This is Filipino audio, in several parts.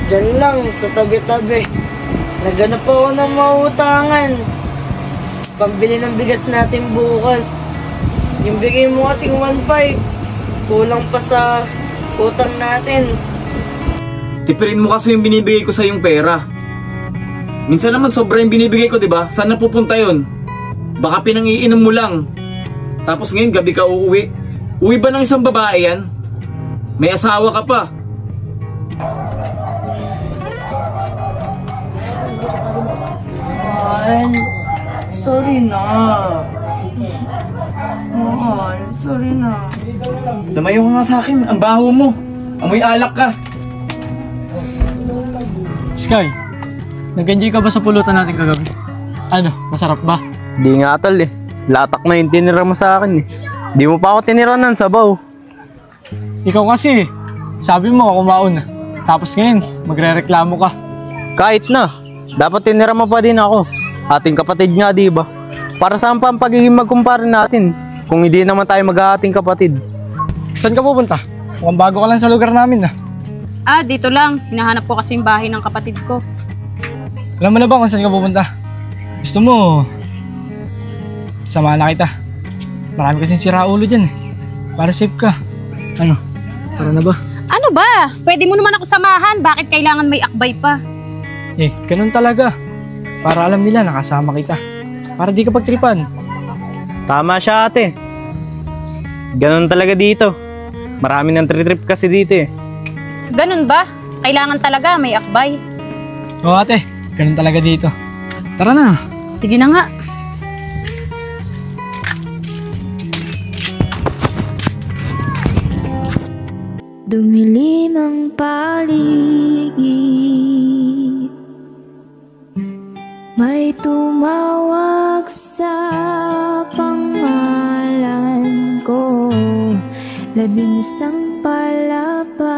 Diyan lang, sa tabi-tabi. Naghanap ako ng mautangan. Pambili ng bigas natin bukas. Yung bigay mo kasing 1.5, kulang pa sa utang natin. Tipirin mo kasi yung binibigay ko sa yung pera. Minsan naman sobra yung binibigay ko, diba? Saan napupunta yun? Baka pinangiinom mo lang. Tapos ngayon gabi ka uuwi. Uwi ba ng isang babae yan? May asawa ka pa. Mahal, sorry na. Mahal, sorry na. Lumayo ka nga sa akin, ang baho mo. Amoy alak ka. Sky, nag-enjoy ka ba sa pulutan natin kagabi? Ano, masarap ba? Di nga tol eh. Latak na yung tinira mo sa akin eh. Di mo pa ako tinira ng sabaw. Ikaw kasi, sabi mo ako mauna. Tapos ngayon, magre-reklamo ka. Kahit na, dapat tinira mo pa din ako. Ating kapatid nga, di ba? Para saan pa ang pagiging magkumpare natin kung hindi naman tayo mag-aating kapatid? Saan ka pupunta? Mukhang bago ka lang sa lugar namin ah. Dito lang. Hinahanap ko kasi yung bahay ng kapatid ko. Alam mo na ba kung saan ka pupunta? Gusto mo, samahan na kita. Marami kasing sira ulo dyan eh. Para safe ka. Ano, tara na ba? Ano ba? Pwede mo naman ako samahan. Bakit kailangan may akbay pa? Eh, ganun talaga. Para alam nila nakasama kita. Para di ka pagtripan. Tama siya ate. Ganun talaga dito. Marami ng trip kasi dito eh. Ganun ba? Kailangan talaga may akbay. Oo ate, ganun talaga dito. Tara na. Sige na nga. Dumilim ang paligid, may tumawag sa pangalan ko, 11 palapag.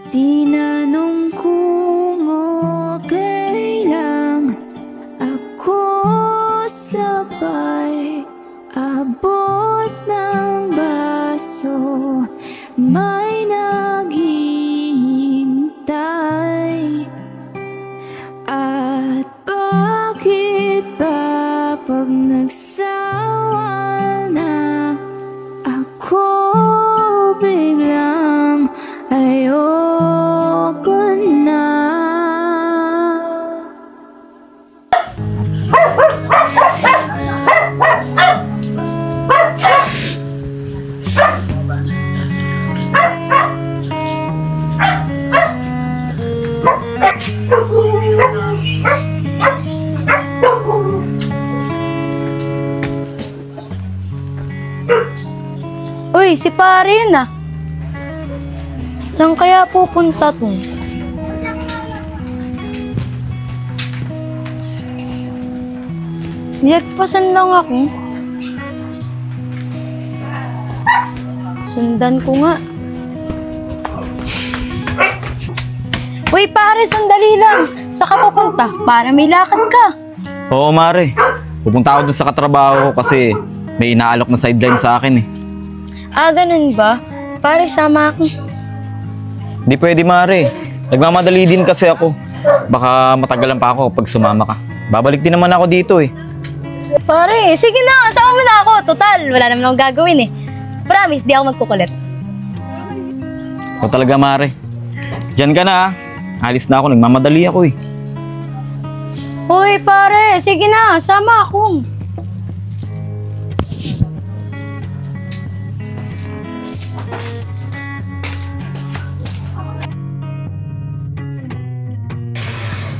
Tinanong kung okay lang ako, sabay abot ng baso, may naghihintay. At bakit ba pag nagsawa na ako, biglang ayoko na? Uy, si pare yun ah. Saan kaya pupunta to? Nilagpasan lang ako. Sundan ko nga. Uy pare, sandali lang. Saan ka pupunta? Para may lakad ka. Oo mare, pupunta ako dun sa katrabaho ko kasi may inaalok na sideline sa akin eh. Ah, ganun ba? Pare, sama ako. Di pwede mare, nagmamadali din kasi ako. Baka matagalan pa ako pag sumama ka. Babalik din naman ako dito eh. Pare, sige na, sama mo na ako. Total, wala naman akong gagawin eh. Promise, di ako magkukulit. O talaga mare, dyan ka na ah. Alis na ako, nagmamadali ako eh. Uy pare, sige na, sama ako.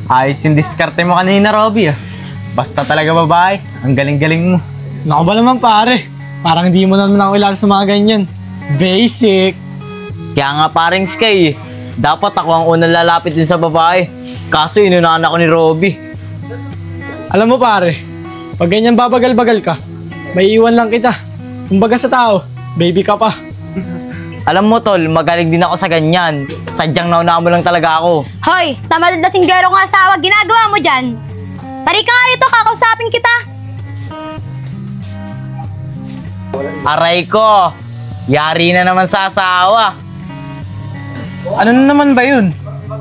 Ayos yung diskarte mo kanina, Robby ah. Basta talaga babae, ang galing-galing mo. Naku ba naman pare? Parang hindi mo naman ako kilala sa mga ganyan. Basic. Kaya nga paring Sky, dapat ako ang unang lalapit din sa babae. Kaso inunahan ako ni Robby. Alam mo pare, pag ganyan babagal-bagal ka, may iwan lang kita. Kumbaga sa tao, baby ka pa. Alam mo tol, magaling din ako sa ganyan. Sadyang naunahan mo lang talaga ako. Hoy, tamad na singgero kong asawa, ginagawa mo dyan. Tari ka nga rito, kakausapin kita. Aray ko, Yari na naman sa asawa. Ano na naman ba yun?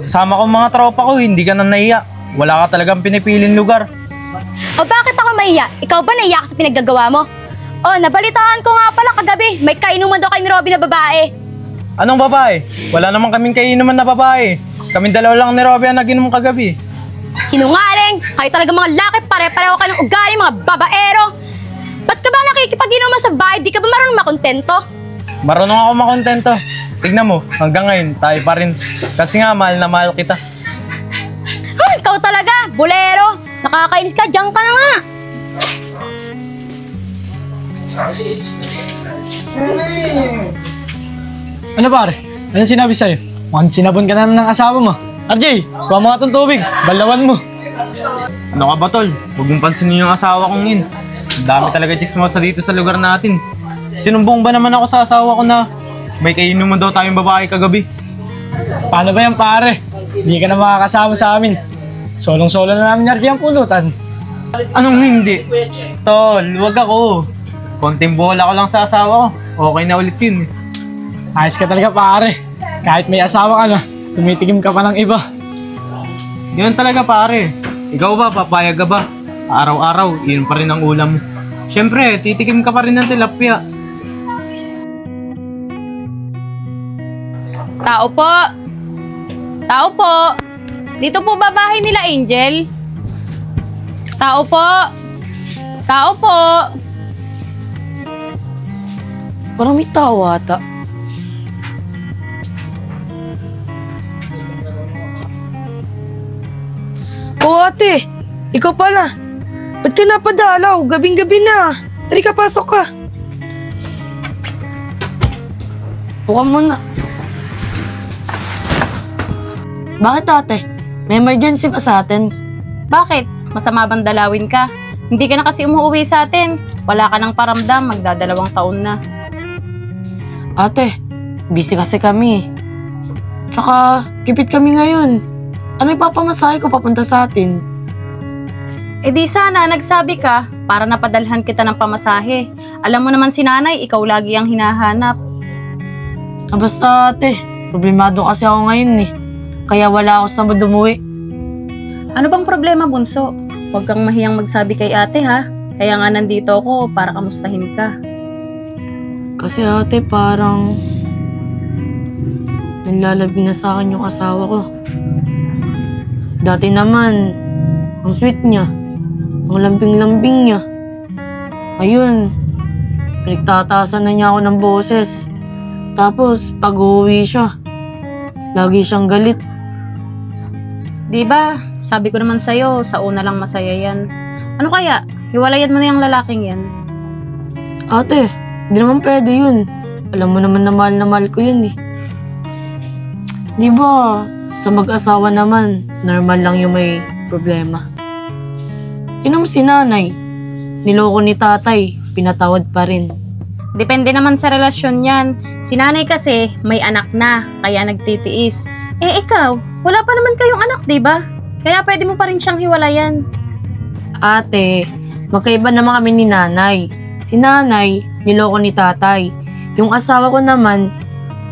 Sama ko mga tropa ko, hindi ka na nahiya. Wala ka talagang pinipiling lugar. O bakit ako mahiya? Ikaw ba nahiya ka sa pinaggagawa mo? O, nabalitaan ko nga pala kagabi, may kainuman daw kay ni Robby na babae. Anong babae? Wala naman kaming kainuman na babae. Kaming dalawa lang ni Robby ang nag-inom kagabi. Sinungaling! Kayo talaga mga laki, pare-pareho ka ng ugali, mga babaero! Ba't ka ba nakikipag-inuman sa bahay? Di ka ba marunong makontento? Marunong ako makontento. Tignan mo, hanggang ngayon, tayo pa rin. Kasi nga, mahal na mahal kita. Ikaw talaga, bolero! Nakakainis ka, diyan ka na nga! Ano pare? Anong sinabi sa'yo? Mukhang sinabon ka naman ng asawa mo. RJ, kuha mga itong tubig. Balawan mo. Ano ka ba, tol? Huwag mong pansinin yung asawa kong yun. Ang dami talaga chismosa dito sa lugar natin. Sinumbong ba naman ako sa asawa ko na may kainuman daw tayong babae kagabi? Paano ba yan pare? Hindi ka na makakasama sa amin. Solong-solo na namin RJ ang pulutan. Anong hindi? Tol, wag ako. Konting bola ko lang sa asawa ko. Okay na ulit yun. Ayos ka talaga pare. Kahit may asawa ka na, tumitigim ka pa ng iba. Yun talaga pare. Ikaw ba, papayag ka ba? Araw-araw, yun pa rin ang ulam mo. Siyempre, titikim ka pa rin ng tilapia. Tao po. Tao po. Dito po ba bahay nila Angel? Tao po. Tao po. Parang may tao ata. Oo ate, ikaw pala. Ba't ka napadalaw? Gabing-gabi na. Tari ka, pasok ka. Buka muna. Bakit ate? May emergency pa sa atin? Bakit? Masama bang dalawin ka? Hindi ka na kasi umuwi sa atin. Wala ka ng paramdam, magdadalawang taon na. Ate, busy kasi kami. Tsaka, kipit kami ngayon. Ano ipapamasahe ko papunta sa atin? Eh di sana, nagsabi ka, para napadalhan kita ng pamasahe. Alam mo naman si nanay, ikaw lagi ang hinahanap. Basta ate, problemado kasi ako ngayon eh. Kaya wala ako sa mood umuwi. Ano bang problema, bunso? Huwag kang mahiyang magsabi kay ate ha. Kaya nga nandito ako para kamustahin ka. Kasi ate, parang nanlalabing na sa akin yung asawa ko. Dati naman, ang sweet niya, ang lambing-lambing niya. Ayun, pinagtatasan na niya ako ng boses. Tapos, pag uuwi siya, lagi siyang galit. Diba, sabi ko naman sa'yo, sa una lang masaya yan. Ano kaya? Hiwalayan mo na yung lalaking yan. Ate, di naman pwede yun. Alam mo naman na mahal ko yun eh. Diba, sa mag-asawa naman, normal lang yung may problema. Tingnan mo si nanay, niloko ni tatay, pinatawad pa rin. Depende naman sa relasyon yan. Si nanay kasi may anak na, kaya nagtitiis. Eh ikaw, wala pa naman kayong anak, diba? Kaya pwede mo pa rin siyang hiwalayan. Ate, magkaiba naman kami ni nanay. Si nanay, niloko ni tatay. Yung asawa ko naman,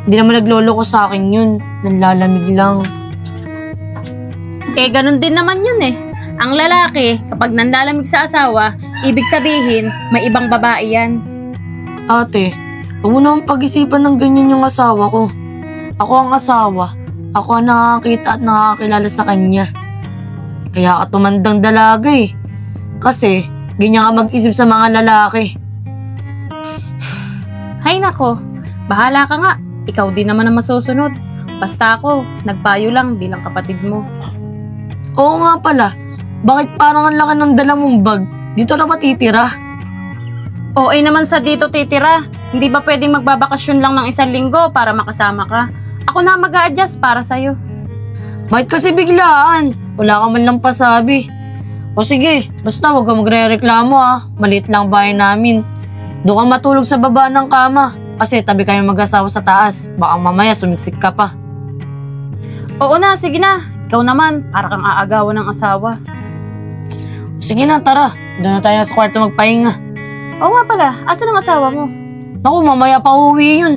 hindi naman nagloloko sa akin yun. Nanlalamig lang. Eh ganun din naman yun eh. Ang lalaki, kapag nanlalamig sa asawa, ibig sabihin, may ibang babae yan. Ate, huwag mo naman pag-isipan ng ganyan yung asawa ko. Ako ang asawa. Ako ang nakakita at nakakilala sa kanya. Kaya ka tumandang dalaga eh. Kasi, ganyan ka mag-isip sa mga lalaki. Hay nako, bahala ka nga. Ikaw din naman ang masusunod. Basta ako, nagpayo lang bilang kapatid mo. Oo nga pala. Bakit parang ang laki ng dala mong bag? Dito na ba titira? Oo naman sa dito titira. Hindi ba pwedeng magbabakasyon lang ng 1 linggo para makasama ka? Ako na mag-a-adjust para sa'yo. Bakit kasi biglaan? Wala ka man lang pasabi. O sige, basta huwag ka magre-reklamo ha. Maliit lang bahay namin. Doon ka matulog sa baba ng kama. Kasi tabi kayo mag-asawa sa taas. Baka mamaya sumiksik ka pa. Oo na, sige na. Ikaw naman, para kang aagawan ng asawa. Sige na, tara. Doon na tayo sa kwarto magpahinga. Oo nga pala, asan ang asawa mo? Naku, mamaya pa uwi yun.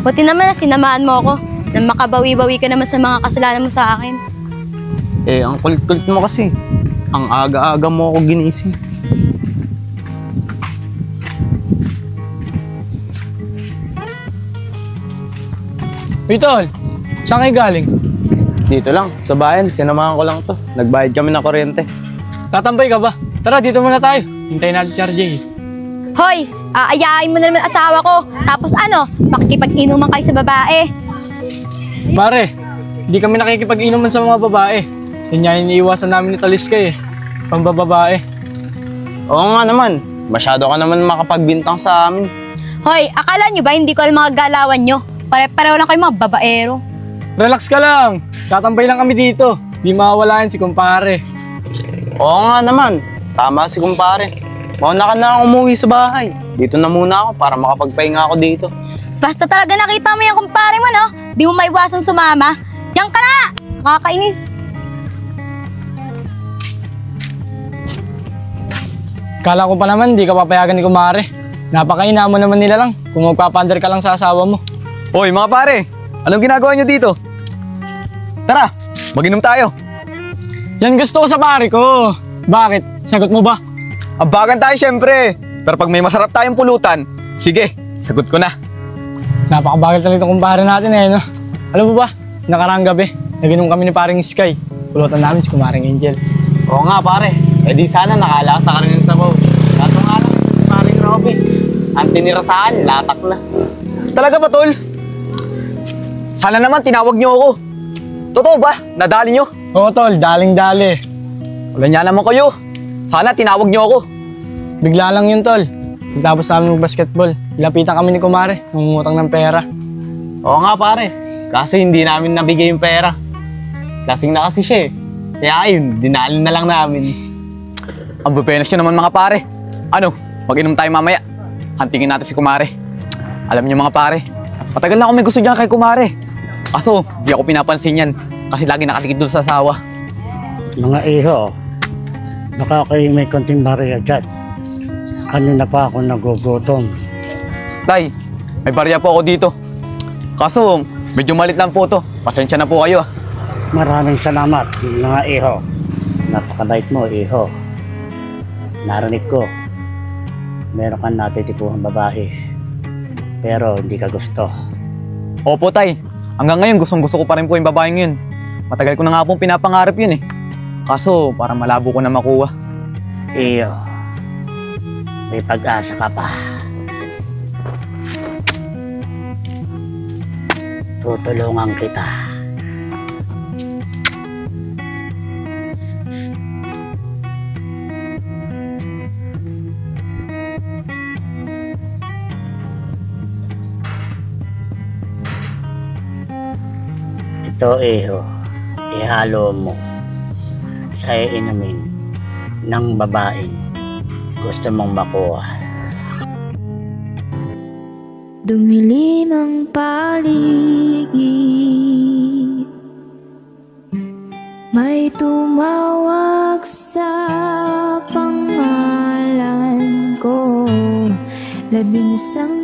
Buti naman na sinamahan mo ako na makabawi-bawi ka naman sa mga kasalanan mo sa akin. Eh, ang kulit-kulit mo kasi. Ang aga-aga mo ako ginising. Uy, tol. Saan kayo galing? Dito lang, sa bayan. Sinamahan ko lang to. Nagbayad kami ng kuryente. Tatambay ka ba? Tara, dito muna tayo. Hintayin natin si RJ. Hoy, aayain mo na naman asawa ko. Tapos ano, makikipag-inuman kayo sa babae. Pare, hindi kami nakikipag-inuman sa mga babae. Yun nga yung iniiwasan namin ni Taliska eh. Pambababae. Oo nga naman. Masyado ka naman makapagbintang sa amin. Hoy, akala nyo ba hindi ko alam mga galawan nyo? Pare-pareho lang kayo mga babaero. Relax ka lang. Tatambay lang kami dito. Di mawawala yan si kumpare. Oo nga naman. Tama si kumpare. Mauna ka na lang umuwi sa bahay. Dito na muna ako para makapagpahinga ako dito. Basta talaga nakita mo yung kumpare mo, no? Di mo maiwasan sumama. Diyan ka na! Nakakainis. Kala ko pa naman, di ka papayagan ni kumare. Napakaina mo naman nila lang kung magpapander ka lang sa asawa mo. Hoy mga pare, anong ginagawa nyo dito? Tara, mag-inom tayo. Yan gusto ko sa pare ko. Bakit? Sagot mo ba? Ambagan tayo syempre. Pero pag may masarap tayong pulutan, sige, sagot ko na. Napakabagal talaga itong kumpare natin eh, no? Alam mo ba, nakaraang gabi, naginom kami ni paring Sky. Pulutan namin si kumaring Angel. Oo nga pare. Eh di sana nakalasa ka rin sa sabaw. Kaso nga lang, si paring Robby. Ang tinirasahan, latak na. Talaga ba, tol? Sana naman tinawag nyo ako. Totoo ba? Nadali nyo? Oo tol, daling-dali. Wala niya naman kayo. Sana tinawag nyo ako. Bigla lang yun tol. Pagtapos namin mag-basketball, lapitan kami ni kumare, nangungutang ng pera. Oo nga pare. Kasi hindi namin nabigay yung pera. Kasing na kasi siya eh. Kaya ayun, dinalin na lang namin. Ang bupenas nyo naman mga pare. Ano, mag-inom tayo mamaya. Hantingin natin si kumare. Alam niyo mga pare, matagal na ako may gusto dyan kay kumare. Kaso, di ako pinapansin yan. Kasi lagi nakatikid doon sa asawa. Mga iho, baka kayo may konting barya dyan. Kanina pa ako nagugutom. Tay, may barya po ako dito. Kaso, medyo malit lang po to. Pasensya na po kayo. Maraming salamat, mga iho. Napakabait mo, iho. Narinig ko, meron kang natitipuhang babae. Pero hindi ka gusto. Opo tay, hanggang ngayon gustong-gusto ko pa rin po yung babaeng yun. Matagal ko na nga pong pinapangarap yun eh. Kaso, parang malabo ko na makuha. Iyo, may pag-asa ka pa. Tutulungan kita. Ito, iho, ihalo mo sa inumin ng babaeng gusto mong makuha. Dumilim ang paligid, may tumawag sa pangalan ko. 11